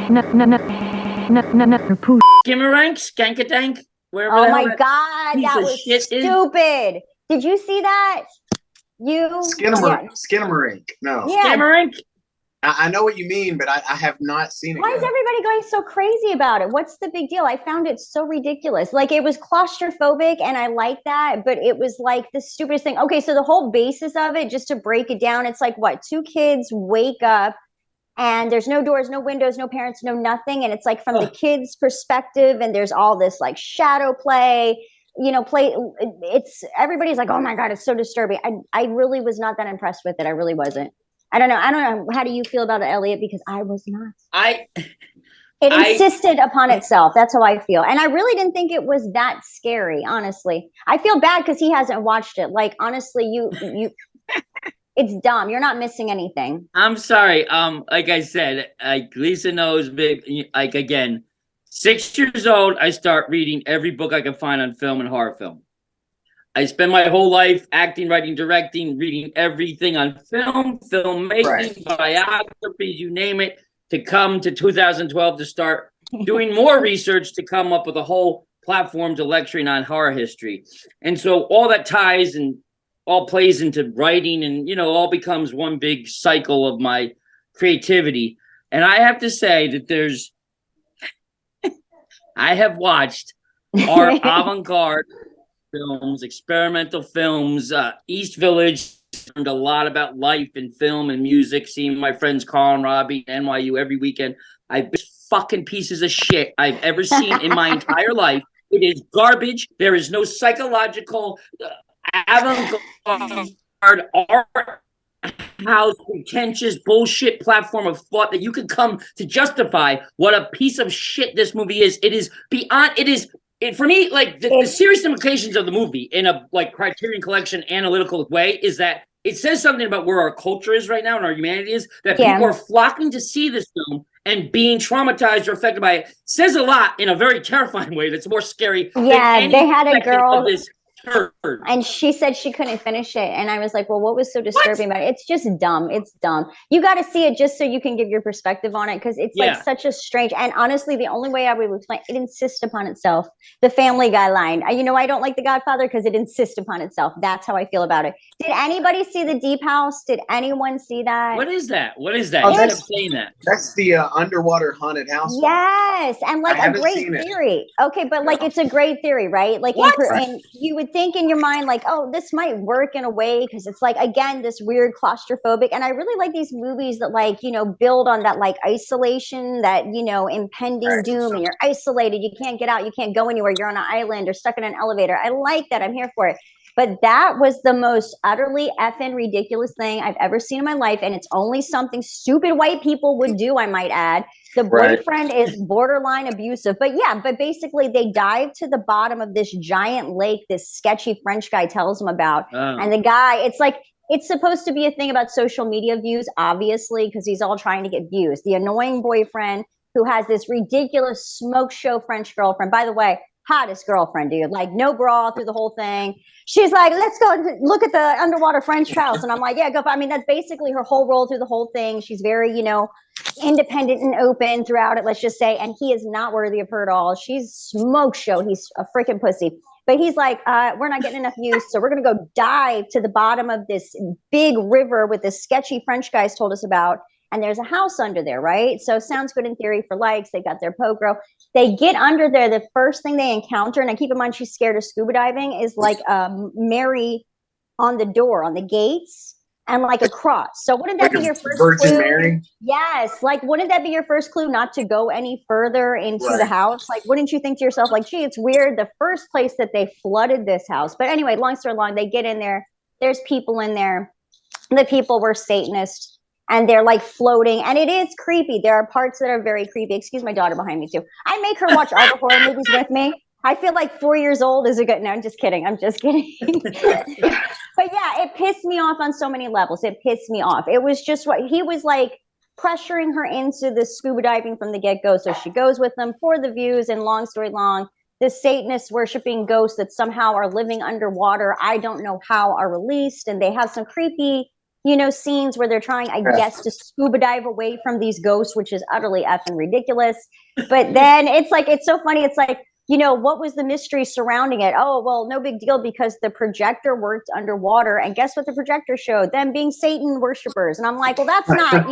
Skinamarink, Skankadank, wherever Oh the hell my that God, piece that of was shit is. stupid. Did you see that? Yeah, Skinamarink. No, yeah. Skinamarink? I know what you mean, but I have not seen it Why is yet. everybody going so crazy about it? What's the big deal? I found it so ridiculous. Like it was claustrophobic and I like that, but it was like the stupidest thing. Okay, so the whole basis of it, just to break it down, it's like what? Two kids wake up and there's no doors, no windows, no parents, no nothing. And it's like from the kids' perspective, and there's all this like shadow play, it's everybody's like, oh my God, it's so disturbing. I really was not that impressed with it. I really wasn't. I don't know. How do you feel about it, Elliot? Because I was not. I It insisted upon itself. That's how I feel. And I really didn't think it was that scary, honestly. I feel bad because he hasn't watched it. Like, honestly, you it's dumb. You're not missing anything. I'm sorry. Like I said, like Lisa knows, like again, 6 years old, I start reading every book I can find on film and horror film. I spend my whole life acting, writing, directing, reading everything on film, filmmaking, biographies, you name it, to come to 2012 to start doing more research to come up with a whole platform to lecturing on horror history. And so all that ties and all plays into writing and, all becomes one big cycle of my creativity. And I have to say that I have watched our avant-garde films, experimental films, East Village. Learned a lot about life and film and music. Seeing my friends Carl and Robbie at NYU every weekend. I've been fucking pieces of shit I've ever seen in my entire life. It is garbage. There is no psychological avant-garde art house pretentious bullshit platform of thought that you can come to justify what a piece of shit this movie is. It is beyond. For me, like the serious implications of the movie in a like Criterion Collection analytical way is that it says something about where our culture is right now and our humanity is, that people are flocking to see this film and being traumatized or affected by it. Says a lot in a very terrifying way that's more scary than any they had a girl of this and she said she couldn't finish it, and I was like, well, what was so disturbing about it? It's just dumb. It's dumb. You got to see it just so you can give your perspective on it, because it's like such a strange, and honestly the only way I would explain it, insists upon itself. The Family Guy line, I don't like The Godfather because it insists upon itself. That's how I feel about it. Did anybody see The Deep House? Did anyone see that? What is that? Oh, You kept saying that. That's the underwater haunted house. Yes, and like a great theory. Okay, but like it's a great theory, right? Like, and you would think in your mind, like, oh, this might work in a way because it's like, again, this weird claustrophobic. And I really like these movies that like, build on that like isolation, that, impending doom, and you're isolated. You can't get out. You can't go anywhere. You're on an island or stuck in an elevator. I like that. I'm here for it. But that was the most utterly effing ridiculous thing I've ever seen in my life. And it's only something stupid white people would do, I might add. The boyfriend is borderline abusive. But basically they dive to the bottom of this giant lake this sketchy French guy tells them about. And the guy, it's like, it's supposed to be a thing about social media views, obviously, because he's all trying to get views. The annoying boyfriend who has this ridiculous smoke show French girlfriend. By the way, hottest girlfriend, dude. Like no bra through the whole thing. She's like, let's go look at the underwater French house. And I'm like, yeah, go. I mean, that's basically her whole role through the whole thing. She's very, independent and open throughout it, let's just say. And he is not worthy of her at all. She's smoke show. He's a freaking pussy. But he's like, we're not getting enough views, so we're going to go dive to the bottom of this big river with this sketchy French guys told us about. And there's a house under there, right? So sounds good in theory for likes. They got their Pogro. They get under there. The first thing they encounter, and I keep in mind she's scared of scuba diving, is like Mary on the door, on the gates, and like a cross. So wouldn't that be your first Virgin clue? Mary? Yes. Like, wouldn't that be your first clue not to go any further into the house? Like, wouldn't you think to yourself, like, gee, it's weird the first place that they flooded this house. But anyway, long story long, they get in there. There's people in there. The people were Satanists. And they're like floating, and it is creepy. There are parts that are very creepy. Excuse my daughter behind me too. I make her watch all the horror movies with me. I feel like 4 years old is a good. No, I'm just kidding. But yeah, it pissed me off on so many levels. It pissed me off. It was just what he was like pressuring her into the scuba diving from the get-go. So she goes with them for the views. And long story long, the Satanists worshiping ghosts that somehow are living underwater, I don't know how, are released, and they have some creepy scenes where they're trying, I guess, to scuba dive away from these ghosts, which is utterly effing ridiculous. But then it's so funny. It's like, what was the mystery surrounding it? Oh, well, no big deal, because the projector worked underwater. And guess what the projector showed? Them being Satan worshipers. And I'm like, well, that's not,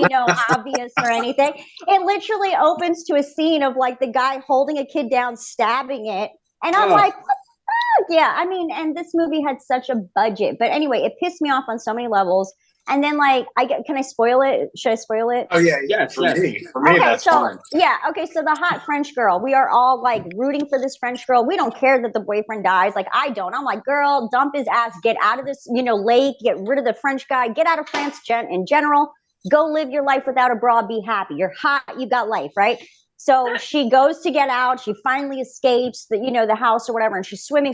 obvious or anything. It literally opens to a scene of like the guy holding a kid down, stabbing it. And I'm like, what the fuck? Yeah, I mean, and this movie had such a budget. But anyway, it pissed me off on so many levels. And then, like, can I spoil it? Should I spoil it? Oh yeah, for me, okay, that's fine. Yeah, okay. So the hot French girl, we are all like rooting for this French girl. We don't care that the boyfriend dies. Like, I don't. I'm like, girl, dump his ass, get out of this, lake, get rid of the French guy, get out of France in general. Go live your life without a bra. Be happy. You're hot. You got life, right? So she goes to get out. She finally escapes the house or whatever, and she's swimming,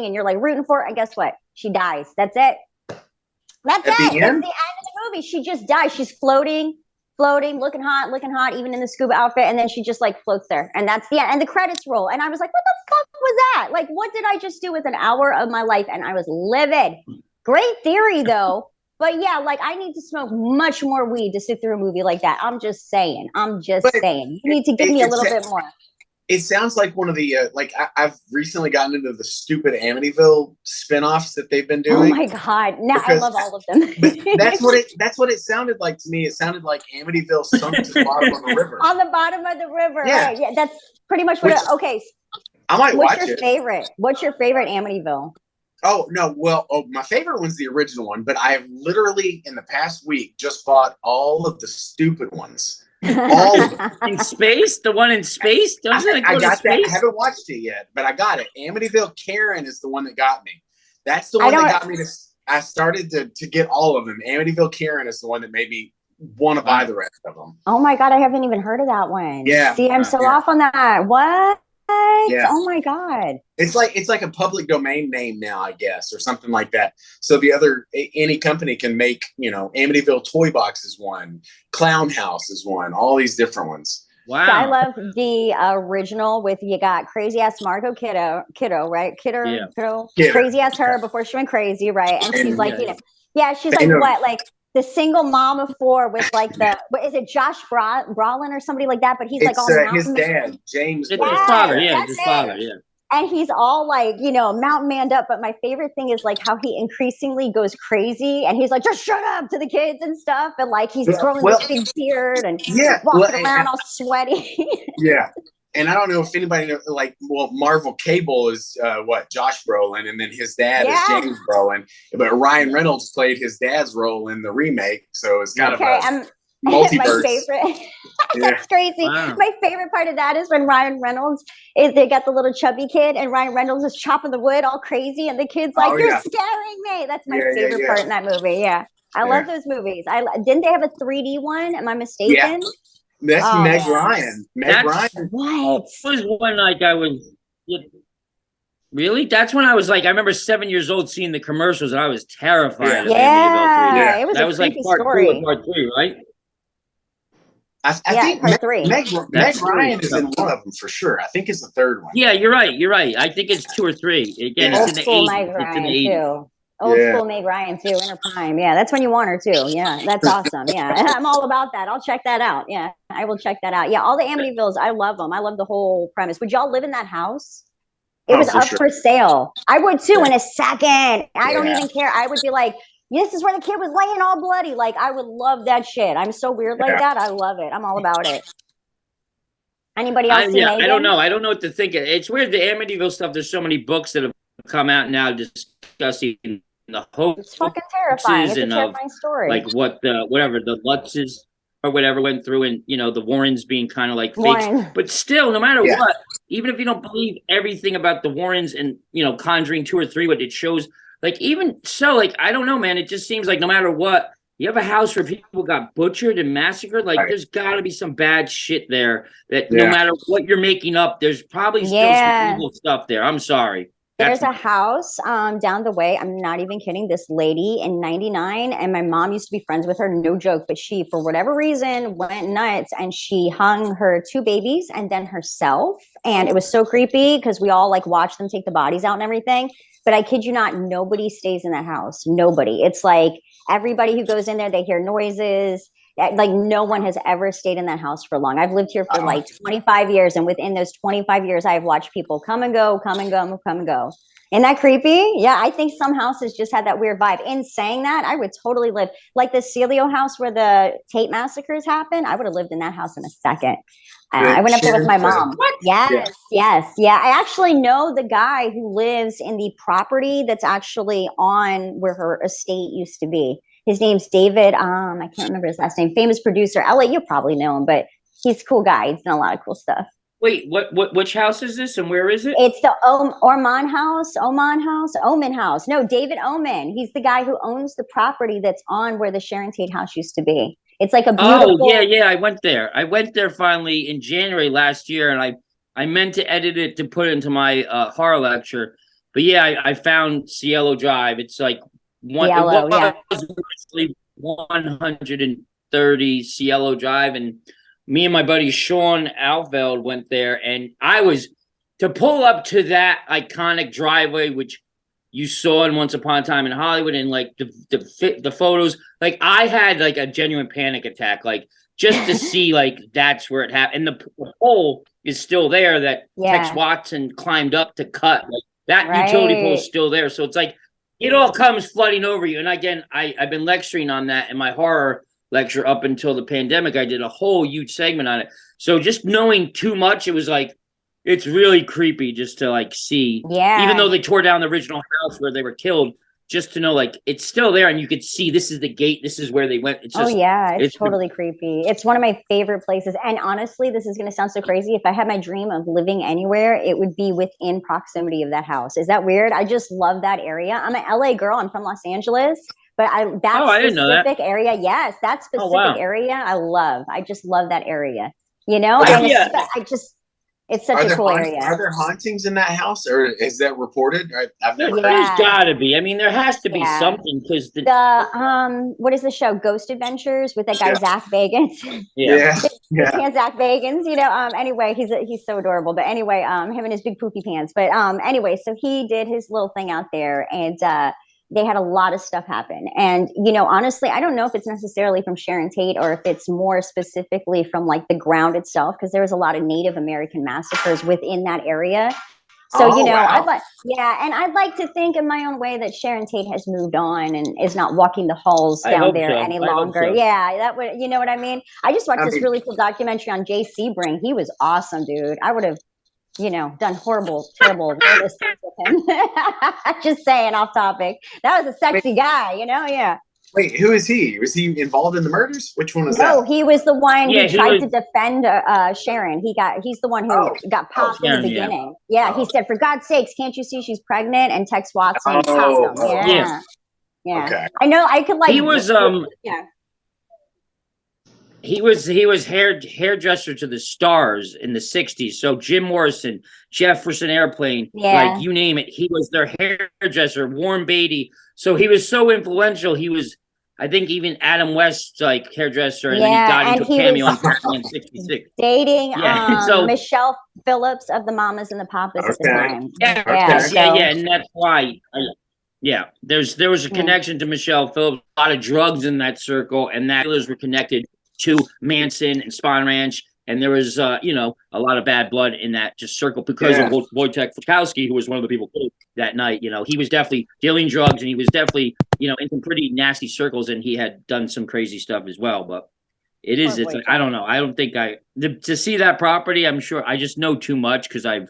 and you're like rooting for her. And guess what? She dies. That's it. That's it. That's the end of the movie. She just dies. She's floating, looking hot, even in the scuba outfit. And then she just like floats there. And that's the end. And the credits roll. And I was like, what the fuck was that? Like, what did I just do with an hour of my life? And I was livid. Great theory, though. But yeah, like, I need to smoke much more weed to sit through a movie like that. I'm just saying. You need to give me a little bit more. It sounds like one of the I've recently gotten into the stupid Amityville spinoffs that they've been doing. Oh my god! Now I love all of them. that's what it sounded like to me. It sounded like Amityville sunk to the bottom of the river. On the bottom of the river. Yeah, right. Yeah, that's pretty much what. Okay, I might watch it. What's your favorite? What's your favorite Amityville? Oh no! Well, my favorite one's the original one, but I have literally in the past week just bought all of the stupid ones. All of them. In space? The one in space? I got that. I haven't watched it yet, but I got it. Amityville Karen is the one that got me. That's the one that got me to. I started to get all of them. Amityville Karen is the one that made me want to buy the rest of them. Oh my god, I haven't even heard of that one. Yeah. See, I'm so off on that. What? Yeah. Oh my god. It's like a public domain name now, I guess, or something like that. So any company can make, Amityville Toy Box is one, Clown House is one, all these different ones. Wow. So I love the original with, you got crazy ass Margot Kiddo, right? Kiddo. Crazy ass her before she went crazy, right? And she's like, she's like, what? Like the single mom of four with like is it Josh Brolin or somebody like that? But he's like all his dad, James. It's his father, yeah. And he's all like, mountain manned up. But my favorite thing is like how he increasingly goes crazy, and he's like, just shut up to the kids and stuff. And like he's growing this big beard and walking around all sweaty. Yeah. And I don't know if anybody knows, Marvel Cable is Josh Brolin, and then his dad is James Brolin. But Ryan Reynolds played his dad's role in the remake, so it's kind of a multiverse. My favorite. That's crazy. Wow. My favorite part of that is when Ryan Reynolds they got the little chubby kid, and Ryan Reynolds is chopping the wood all crazy, and the kid's like, "You're scaring me." That's my favorite part in that movie. Yeah, I love those movies. Didn't they have a 3D one? Am I mistaken? Yeah. That's Meg Ryan. Ryan. What? Was one like I was. Really? That's when I was like, I remember 7 years old seeing the commercials, and I was terrified. Yeah, it was that was like part story. 2 or part 3, right? I think part 3. Meg Ryan is in one of them for sure. I think it's the third one. Yeah, you're right. I think it's 2 or 3. Again, it's in the 80s. Old school Meg Ryan too, in her prime. Yeah, that's when you want her too. Yeah, that's awesome. Yeah, I'm all about that. I'll check that out. Yeah, I will check that out. Yeah, all the Amityvilles, I love them. I love the whole premise. Would y'all live in that house? It was up for sale. I would too in a second. I don't even care. I would be like, this is where the kid was laying all bloody. Like, I would love that shit. I'm so weird like that. I love it. I'm all about it. Anybody else? I don't know. I don't know what to think. It's weird. The Amityville stuff. There's so many books that have come out now discussing the hoax. It's fucking terrifying. It's a terrifying story. Like what the Lutzes or whatever went through, and the Warrens being kind of like fakes. But still, no matter what, even if you don't believe everything about the Warrens and Conjuring 2 or 3, what it shows, like even so, like I don't know, man. It just seems like no matter what, you have a house where people got butchered and massacred. Like there's got to be some bad shit there. That no matter what you're making up, there's probably still some evil stuff there. I'm sorry. There's a house down the way. I'm not even kidding. This lady in 99, and my mom used to be friends with her. No joke. But she, for whatever reason, went nuts, and she hung her 2 babies and then herself. And it was so creepy because we all like watched them take the bodies out and everything. But I kid you not, nobody stays in that house. Nobody. It's like everybody who goes in there, they hear noises. Like no one has ever stayed in that house for long. I've lived here for like 25 years, and within those 25 years, I've watched people come and go, come and go, come and go. Isn't that creepy? Yeah, I think some houses just had that weird vibe. In saying that, I would totally live like the Celio house where the Tate massacres happened. I would have lived in that house in a second. I went up there with my mom. Yes. Yeah. I actually know the guy who lives in the property that's actually on where her estate used to be. His name's David. I can't remember his last name. Famous producer. Elliot, you probably know him, but he's a cool guy. He's done a lot of cool stuff. Wait, which house is this and where is it? It's the Oman house. No, David Oman. He's the guy who owns the property that's on where the Sharon Tate house used to be. It's like a beautiful. Oh, yeah. I went there finally in January last year, and I meant to edit it to put it into my horror lecture. But yeah, I found Cielo Drive. It's like Cielo, it was originally 130 Cielo Drive, and me and my buddy Sean Alfeld went there, and I was to pull up to that iconic driveway, which you saw in Once Upon a Time in Hollywood, and like the photos, like I had like a genuine panic attack, like just to see like that's where it happened. And the pole is still there that Tex Watson climbed up to cut. Like that utility pole is still there. So it's like it all comes flooding over you. And again, I've been lecturing on that in my horror lecture up until the pandemic. I did a whole huge segment on it. So just knowing too much, it was like it's really creepy just to like see. Yeah. Even though they tore down the original house where they were killed, just to know like it's still there and you could see this is the gate, this is where they went. It's just, it's totally creepy. It's one of my favorite places. And honestly, this is going to sound so crazy. If I had my dream of living anywhere, it would be within proximity of that house. Is that weird? I just love that area. I'm an LA girl. I'm from Los Angeles. But I didn't know that. Area, yes, that specific area, I love. I just love that area. You know, it's such a cool area. Are there hauntings in that house, or is that reported? I've never heard. There's gotta be. I mean, there has to be something because the what is the show? Ghost Adventures with that guy Zach Bagans. Zach Bagans. You know. Anyway, he's so adorable. But anyway, him and his big poofy pants. But anyway, so he did his little thing out there, and they had a lot of stuff happen. And, you know, honestly, I don't know if it's necessarily from Sharon Tate or if it's more specifically from like the ground itself, because there was a lot of Native American massacres within that area. So, I'd like to think in my own way that Sharon Tate has moved on and is not walking the halls down there any longer. Yeah, that would, you know what I mean? I just watched this really cool documentary on Jay Sebring. He was awesome, dude. I would have, done horrible, terrible things with him. Just saying, off topic. That was a sexy guy, yeah. Wait, who is he? Was he involved in the murders? Which one was that? No, he was the one who tried to defend Sharon. He's the one who got popped in the beginning. Yeah, he said, "For God's sakes, can't you see she's pregnant?" And Tex Watson popped him. Yeah. Okay. I know. I could like. He was He was hairdresser to the stars in the 60s. So Jim Morrison, Jefferson Airplane, like you name it, he was their hairdresser. Warren Beatty. So he was so influential. He was, I think, even Adam West's like hairdresser, and then he got into a cameo in 66. Dating Michelle Phillips of the Mamas and the Papas at the time. And that's why. There was a connection to Michelle Phillips. A lot of drugs in that circle, and that killers were connected to Manson and Spahn Ranch, and there was a lot of bad blood in that just circle because of Wojtek Frykowski, who was one of the people killed that night. He was definitely dealing drugs, and he was definitely in some pretty nasty circles, and he had done some crazy stuff as well. But it's I don't know. I don't think to see that property. I'm sure I just know too much because I've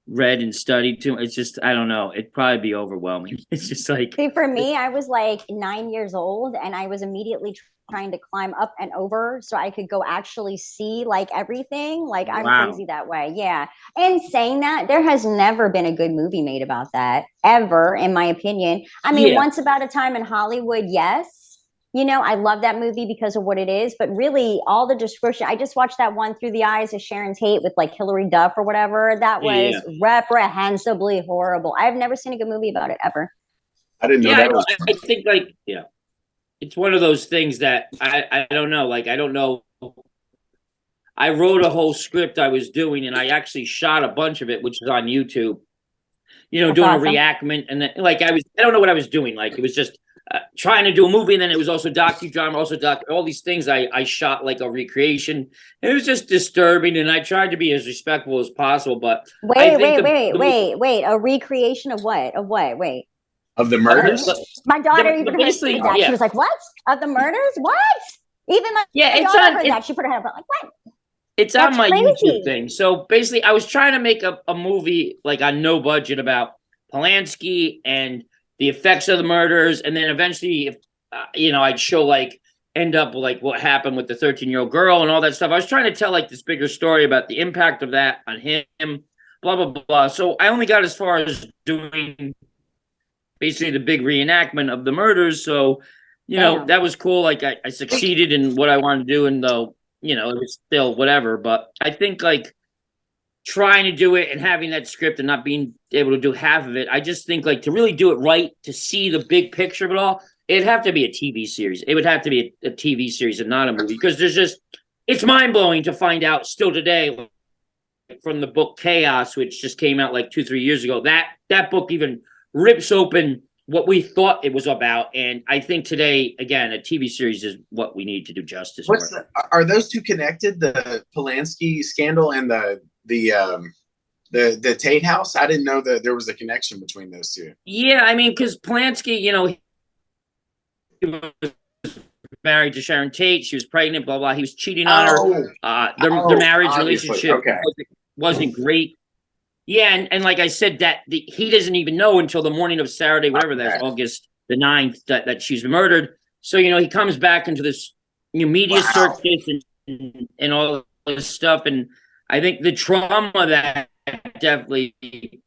read and studied too. It's just I don't know. It'd probably be overwhelming. It's just like for me, I was like 9 years old, and I was immediately trying to climb up and over so I could go actually see like everything. Like I'm crazy that way. Yeah. And saying that, there has never been a good movie made about that ever, in my opinion. I mean, Once About a Time in Hollywood, yes. I love that movie because of what it is, but really all the description, I just watched that one Through the Eyes of Sharon Tate with like Hilary Duff or whatever. That was reprehensibly horrible. I've never seen a good movie about it ever. I didn't know that. I think it's one of those things that I don't know. Like, I don't know. I wrote a whole script I was doing, and I actually shot a bunch of it, which is on YouTube, doing a reenactment. And then, I don't know what I was doing. Like, it was just, trying to do a movie, and then it was also docudrama, also all these things. I shot like a recreation. It was just disturbing, and I tried to be as respectful as possible. But wait, a recreation of what? Of what? Wait. Of the murders? My daughter even heard that. Yeah. She was like, "What? Of the murders? What?" Even my daughter heard that. She put her head up like, "What?" It's on my YouTube thing. So basically, I was trying to make a movie like on no budget about Polanski and the effects of the murders, and then eventually, I'd show like end up like what happened with the 13-year-old girl and all that stuff. I was trying to tell like this bigger story about the impact of that on him, blah blah blah. So I only got as far as doing basically the big reenactment of the murders. So, that was cool. Like I succeeded in what I wanted to do, and though, it was still whatever. But I think like trying to do it and having that script and not being able to do half of it, I just think like to really do it right, to see the big picture of it all, it'd have to be a TV series. It would have to be a TV series and not a movie, because it's mind blowing to find out still today from the book Chaos, which just came out like 2-3 years ago, that book even rips open what we thought it was about. And I think today, again, a TV series is what we need to do justice. Are those two connected? The Polanski scandal and the Tate House? I didn't know that there was a connection between those two. Yeah, I mean, because Polanski, he was married to Sharon Tate. She was pregnant, blah, blah. He was cheating on her. Their marriage relationship wasn't great. Yeah, and like I said, that he doesn't even know until the morning of Saturday, whatever that's August the 9th, that she's murdered. So, he comes back into this media circus and all this stuff. And I think the trauma that definitely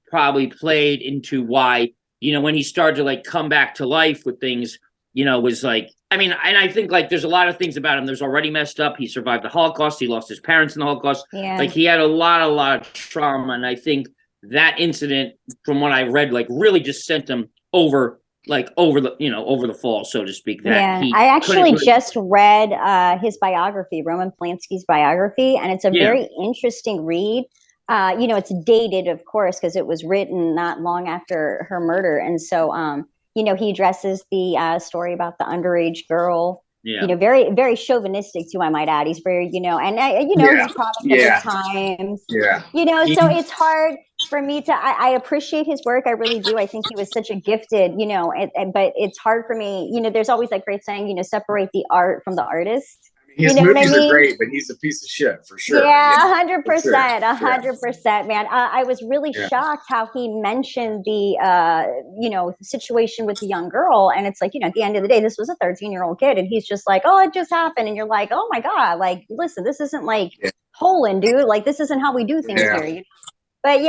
probably played into why, when he started to like come back to life with things, was like, I mean, and I think like there's a lot of things about him. There's already messed up. He survived the Holocaust. He lost his parents in the Holocaust. Yeah. Like he had a lot of trauma. And I think that incident, from what I read, like really just sent him over the fall, so to speak. I actually just read his biography, Roman Polanski's biography, and it's a very interesting read. It's dated, of course, because it was written not long after her murder. And so, he addresses the story about the underage girl. Yeah. Very, very chauvinistic too, I might add. He's very, he's product of his times. Yeah. So it's hard for me to, I appreciate his work. I really do. I think he was such a gifted, but it's hard for me. There's always that great saying, separate the art from the artist. His movies are great, but he's a piece of shit for sure. Yeah, 100%, 100%, man. I was really shocked how he mentioned the, situation with the young girl. And it's like, at the end of the day, this was a 13-year-old kid. And he's just like, oh, it just happened. And you're like, oh my God, like, listen, this isn't like Poland, dude. Like, this isn't how we do things here. But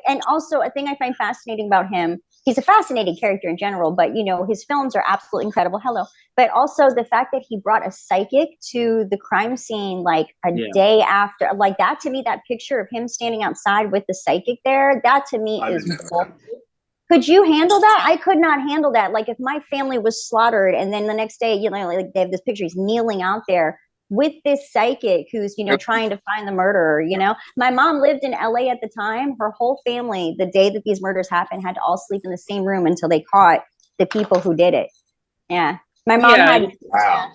and also a thing I find fascinating about him, he's a fascinating character in general, but his films are absolutely incredible. But also the fact that he brought a psychic to the crime scene like a day after, like that to me, that picture of him standing outside with the psychic there, that to me is cool. Could you handle that? I could not handle that. Like if my family was slaughtered and then the next day, like they have this picture, he's kneeling out there with this psychic who's, trying to find the murderer, My mom lived in LA at the time. Her whole family, the day that these murders happened, had to all sleep in the same room until they caught the people who did it. Yeah. My mom had... Wow.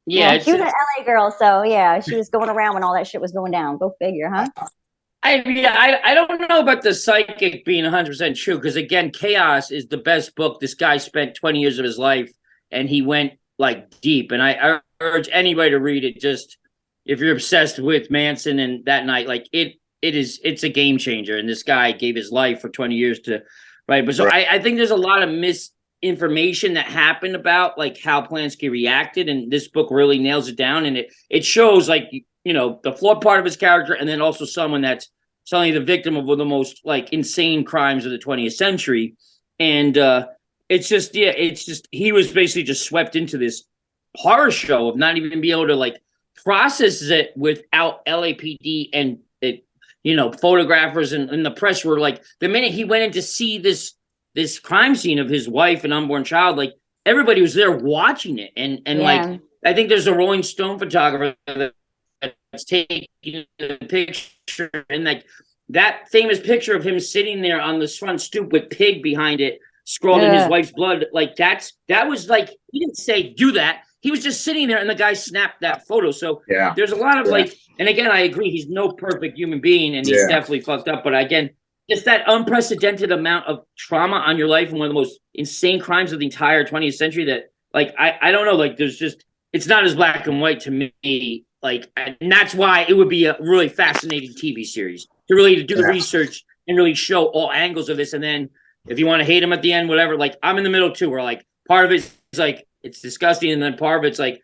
Yeah, she was an LA girl, so she was going around when all that shit was going down. Go figure, huh? I don't know about the psychic being 100% true, because again, Chaos is the best book. This guy spent 20 years of his life, and he went like deep, and I urge anybody to read it. Just if you're obsessed with Manson and that night, like it's a game changer. And this guy gave his life for 20 years to write. But so I think there's a lot of misinformation that happened about like how Polanski reacted, and this book really nails it down. And it shows like the flawed part of his character, and then also someone that's suddenly the victim of one of the most like insane crimes of the 20th century. And it's just he was basically just swept into this horror show of not even be able to like process it without LAPD and photographers and the press were like, the minute he went in to see this crime scene of his wife and unborn child, like everybody was there watching it. And like, I think there's a Rolling Stone photographer that's taking the picture, and like that famous picture of him sitting there on this front stoop with Pig behind it scrawled in his wife's blood. Like that was like, he didn't say do that. He was just sitting there and the guy snapped that photo. So there's a lot of like, and again, I agree, he's no perfect human being and he's definitely fucked up. But again, it's that unprecedented amount of trauma on your life and one of the most insane crimes of the entire 20th century that, like, I don't know, like, there's just, it's not as black and white to me. Like, and that's why it would be a really fascinating TV series to really do the research and really show all angles of this. And then if you want to hate him at the end, whatever, like, I'm in the middle too, where like part of it's like, it's disgusting. And then part of it's like,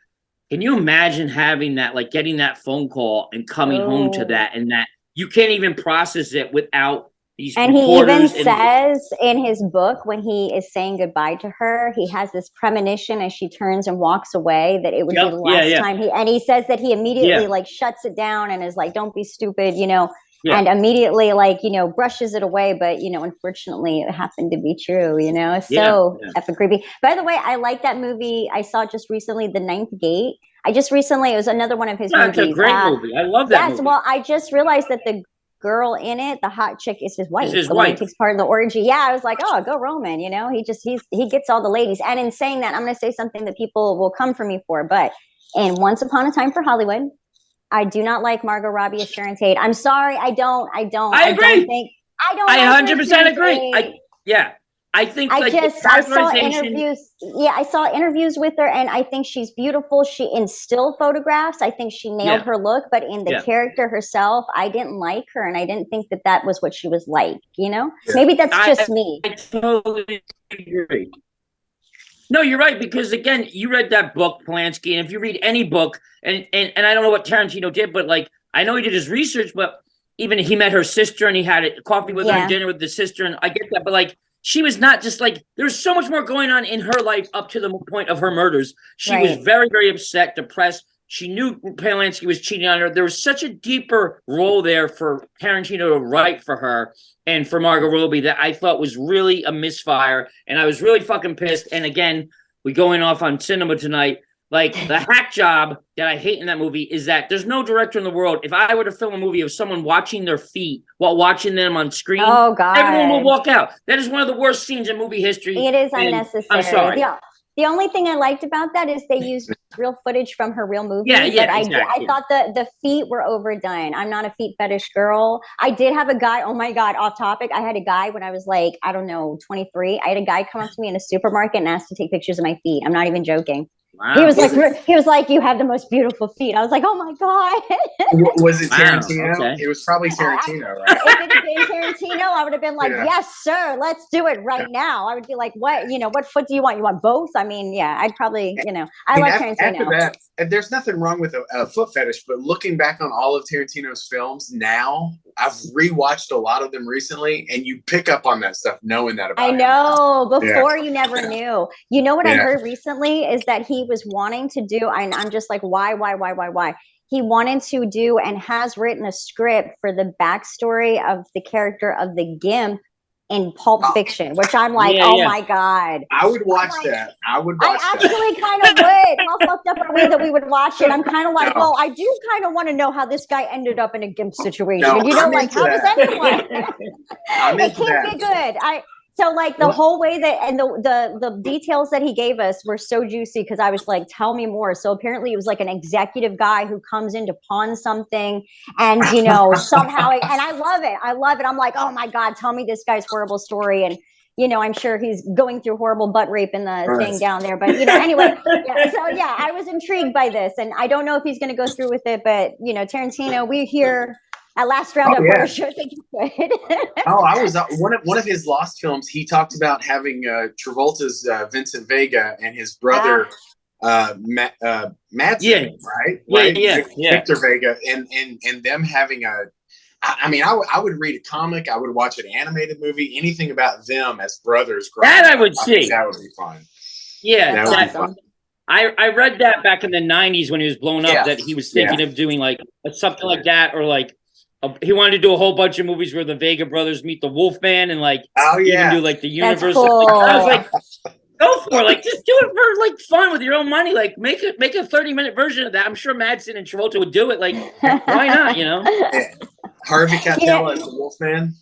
can you imagine having that, like getting that phone call and coming home to that, and that you can't even process it without these and he even says in his book, when he is saying goodbye to her, he has this premonition as she turns and walks away that it would be the last time he says that he immediately like shuts it down and is like, don't be stupid, you know, and immediately like, you know, brushes it away. But, you know, unfortunately it happened to be true, you know, so effing creepy. By the way, I like that movie. I saw just recently, The Ninth Gate. It was another one of his movies. It's a great movie. I love that movie. Well, I just realized that the girl in it, the hot chick, is his wife. The one who takes part in the orgy. Yeah, I was like, oh, go Roman. You know, he gets all the ladies. And in saying that, I'm going to say something that people will come for me for. But in Once Upon a Time for Hollywood, I do not like Margot Robbie as Sharon Tate. I'm sorry, I don't. I agree. I 100% agree. I think I saw interviews. Yeah, I saw interviews with her, and I think she's beautiful. In still photographs, I think she nailed her look. But in the character herself, I didn't like her, and I didn't think that was what she was like. You know, maybe that's just me. I totally agree. No, you're right, because again, you read that book, Polanski, and if you read any book, and I don't know what Tarantino did, but like I know he did his research, but even he met her sister and he had coffee with her and dinner with the sister, and I get that, but like. She was not just like, there's so much more going on in her life up to the point of her murders. She was very, very upset, depressed. She knew Polanski was cheating on her. There was such a deeper role there for Tarantino to write for her and for Margot Robbie that I thought was really a misfire. And I was really fucking pissed. And again, we going off on cinema tonight. Like, the hack job that I hate in that movie is that there's no director in the world. If I were to film a movie of someone watching their feet while watching them on screen, everyone will walk out. That is one of the worst scenes in movie history. It is unnecessary. I'm sorry. The only thing I liked about that is they used real footage from her real movie. Exactly. I thought the feet were overdone. I'm not a feet fetish girl. I did have a guy, oh my God, off topic. I had a guy when I was like, I don't know, 23. I had a guy come up to me in a supermarket and asked to take pictures of my feet. I'm not even joking. Wow. He was like, you have the most beautiful feet. I was like, oh my God. Was it Tarantino? Okay. It was probably Tarantino, right? If it had been Tarantino, I would have been like, yes, sir, let's do it right now. I would be like, what foot do you want? You want both? I mean, I'd probably, I like Tarantino. After that, there's nothing wrong with a foot fetish, but looking back on all of Tarantino's films now, I've rewatched a lot of them recently, and you pick up on that stuff knowing that about him. Before you never knew. You know what I heard recently is that he was wanting to do, and I'm just like, why? He wanted to do and has written a script for the backstory of the character of the Gimp in Pulp Fiction, which I'm like, my God. I would watch that. I actually kind of would. How fucked up are we that we would watch it? I'm kind of like, well, I do kind of want to know how this guy ended up in a Gimp situation. How does anyone? It can't be good. So like the whole way that, and the details that he gave us were so juicy because I was like, tell me more. So apparently it was like an executive guy who comes in to pawn something and, somehow, and I love it. I'm like, oh my God, tell me this guy's horrible story. And, I'm sure he's going through horrible butt rape in the thing down there. But, anyway, I was intrigued by this. And I don't know if he's going to go through with it. But, Tarantino, we're here. At last round of our show, think you could. I was one of his Lost films. He talked about having Travolta's Vincent Vega and his brother Madsen, right? Victor Vega, and them having a. I would read a comic. I would watch an animated movie. Anything about them as brothers. That I would see. That would be fun. Yeah, awesome. I read that back in the 90s when he was blown up. That he was thinking of doing like something like that, or like. He wanted to do a whole bunch of movies where the Vega brothers meet the Wolfman and like even do like the universe. Cool. I was like, go for it. Like just do it for like fun with your own money. Like make a 30-minute version of that. I'm sure Madsen and Travolta would do it. Like why not? Harvey Keitel as the Wolfman.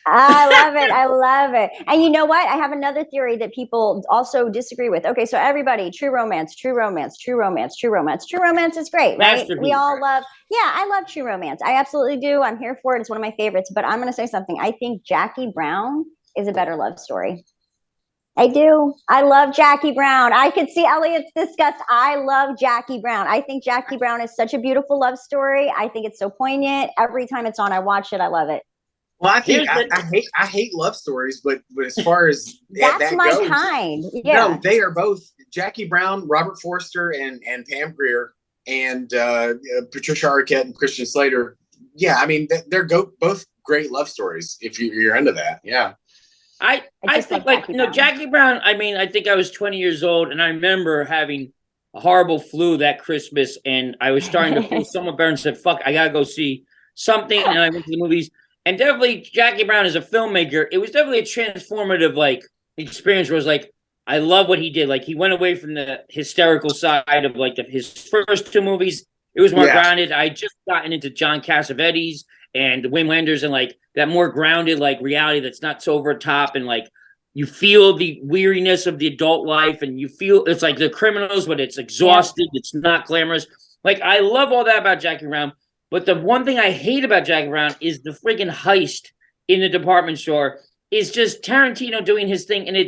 I love it. I love it. And you know what? I have another theory that people also disagree with. Okay, so everybody, true romance, true romance, true romance, true romance. True romance is great, right? We all love, I love true romance. I absolutely do. I'm here for it. It's one of my favorites. But I'm going to say something. I think Jackie Brown is a better love story. I do. I love Jackie Brown. I could see Elliot's disgust. I love Jackie Brown. I think Jackie Brown is such a beautiful love story. I think it's so poignant. Every time it's on, I watch it. I love it. Well, I think I hate love stories, but as far as that's my goes, kind. Yeah. No, they are both Jackie Brown, Robert Forster, and Pam Grier, and Patricia Arquette and Christian Slater. Yeah, I mean they're both great love stories. If you're into that, yeah. I think Jackie Brown. I mean, I think I was 20 years old, and I remember having a horrible flu that Christmas, and I was starting to feel somewhat better, and said, "Fuck, I gotta go see something." And I went to the movies. And definitely Jackie Brown as a filmmaker, it was definitely a transformative experience where it was like, I love what he did. Like he went away from the hysterical side of his first two movies. It was more grounded. I just gotten into John Cassavetes and Wim Wenders and that more grounded reality that's not so over top and you feel the weariness of the adult life and you feel it's like The Criminals, but it's exhausted. Yeah. It's not glamorous. I love all that about Jackie Brown. But the one thing I hate about Jackie Brown is the friggin' heist in the department store is just Tarantino doing his thing, and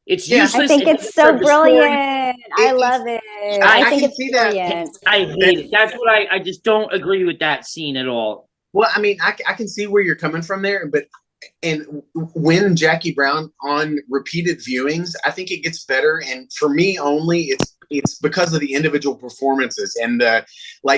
it's useless. I think it's so brilliant. I love it. I think it's brilliant. I hate it. That's what I just don't agree with that scene at all. Well, I mean, I can see where you're coming from there, but when Jackie Brown on repeated viewings, I think it gets better. And for me only, it's because of the individual performances and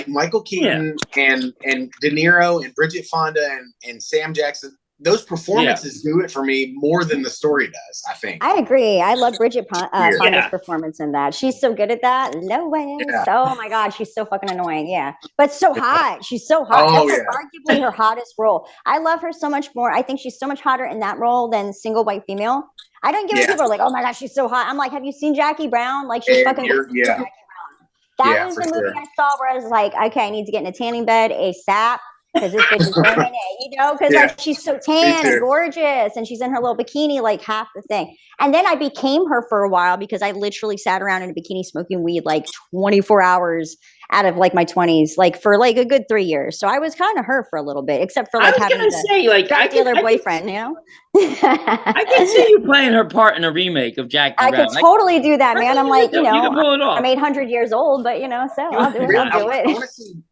Michael Keaton and De Niro and Bridget Fonda and Sam Jackson. Those performances do it for me more than the story does, I think. I agree. I love Bridget Fonda's performance in that. She's so good at that. No way. Yeah. Oh my God, she's so fucking annoying. Yeah. But so hot. She's so hot. Oh, that's arguably her hottest role. I love her so much more. I think she's so much hotter in that role than single white female. I don't get when people are like, oh my gosh, she's so hot. I'm like, have you seen Jackie Brown? She's fucking Jackie Brown. That was the movie I saw where I was like, okay, I need to get in a tanning bed ASAP. Because this bitch is burning it, because she's so tan and gorgeous and she's in her little bikini half the thing. And then I became her for a while because I literally sat around in a bikini smoking weed 24 hours out of my 20s, for a good 3 years. So I was kind of her for a little bit, except for having a dealer boyfriend, I can see you playing her part in a remake of Jackie Brown. I could totally do that, man. I'm you can pull it off. I'm 800 years old, but so I'll do it. I'll do it.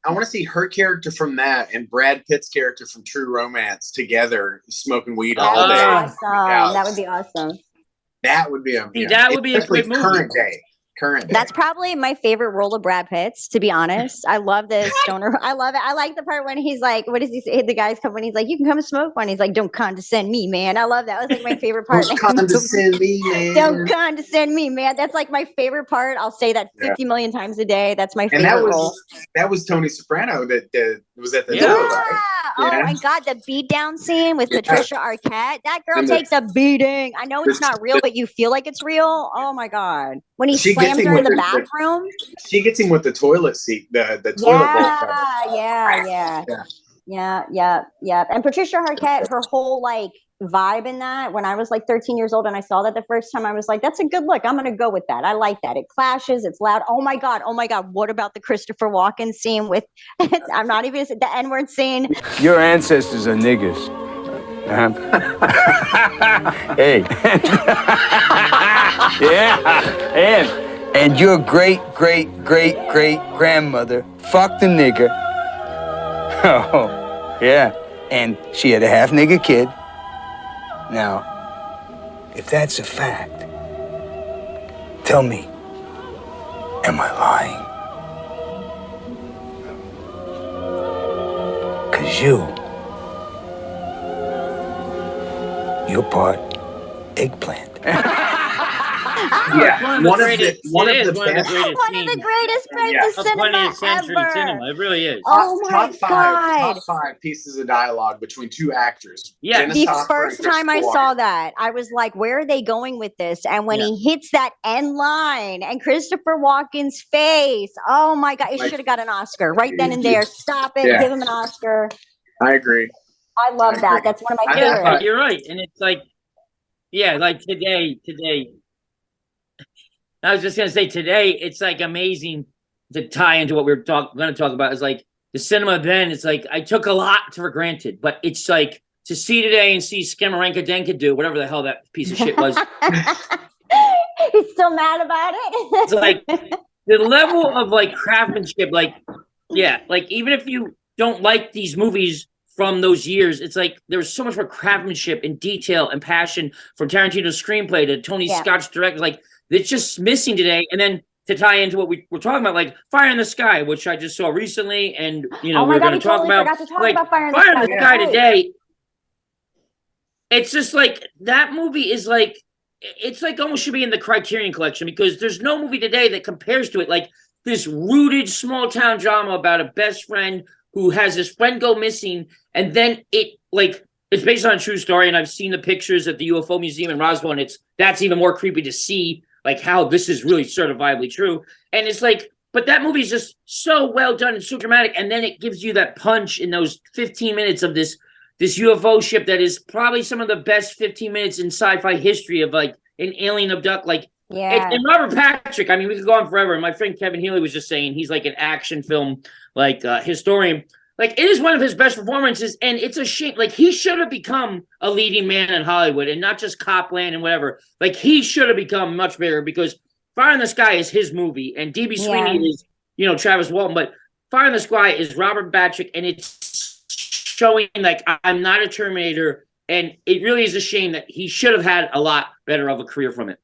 I want to see her character from that and Brad Pitt's character from True Romance together smoking weed all day. Awesome. That would be awesome. That would be that would be a great movie. Current day. That's probably my favorite role of Brad Pitt's, to be honest. I love this stoner. I love it. I like the part when he's like, what does he say? The guys come when he's like, you can come and smoke one. He's like, don't condescend me, man. I love that. It was my favorite part. Don't condescend me, man. Don't condescend me, man. That's my favorite part. I'll say that 50 million times a day. That's my favorite role. That was Tony Soprano that was at the door, right? Oh my God, the beat down scene with Patricia Arquette. That girl takes a beating. I know it's not real, but you feel like it's real. Oh my God. When he slams her in the bathroom. She gets him with the toilet seat, the toilet bowl. Yeah. And Patricia Arquette, her whole vibe in that, when I was 13 years old and I saw that the first time, I was like, that's a good look. I'm going to go with that. I like that. It clashes. It's loud. Oh my God. What about the Christopher Walken scene with, I'm not even, the N-word scene. Your ancestors are niggers. Hey. Yeah. And your great grandmother fucked a nigger. Oh, yeah. And she had a half nigger kid. Now, if that's a fact, tell me, am I lying? 'Cause you're part eggplant. One of the greatest cinema ever. It really is. Oh my God. Top five pieces of dialogue between two actors. Yeah. The first time I saw that, I was like, where are they going with this? And when he hits that end line and Christopher Walken's face, oh my God, he should have got an Oscar right then and there. Stop it. Give him an Oscar. I agree. I love that. That's one of my Yeah, favorites. you're right. And it's like, yeah, like today. I was just gonna say today, it's like amazing to tie into what we're going to talk about. Is like the cinema then. It's like I took a lot for granted, but it's like to see today and see Skinamarink do whatever the hell that piece of shit was. He's still mad about it. It's like the level of like craftsmanship, like yeah, like even if you don't like these movies from those years, it's like there was so much more craftsmanship and detail and passion from Tarantino's screenplay to Tony Scott's director. Like it's just missing today. And then to tie into what we were talking about, like Fire in the Sky, which I just saw recently, and you know we're going to talk about. Like Fire in the Sky today. It's just like that movie is like it's like almost should be in the Criterion Collection because there's no movie today that compares to it. Like this rooted small town drama about a best friend who has his friend go missing, and then it's based on a true story. And I've seen the pictures at the UFO Museum in Roswell, and that's even more creepy to see like how this is really certifiably true. And it's like, but that movie is just so well done and so dramatic, and then it gives you that punch in those 15 minutes of this UFO ship that is probably some of the best 15 minutes in sci-fi history of like an alien abduct. Like, and Robert Patrick, I mean, we could go on forever. And my friend Kevin Healy was just saying he's like an action film like historian. Like, it is one of his best performances, and it's a shame. Like, he should have become a leading man in Hollywood and not just Copland and whatever. Like, he should have become much bigger because Fire in the Sky is his movie, and D.B. Sweeney is, Travis Walton. But Fire in the Sky is Robert Patrick, and it's showing like I'm not a Terminator, and it really is a shame that he should have had a lot better of a career from it.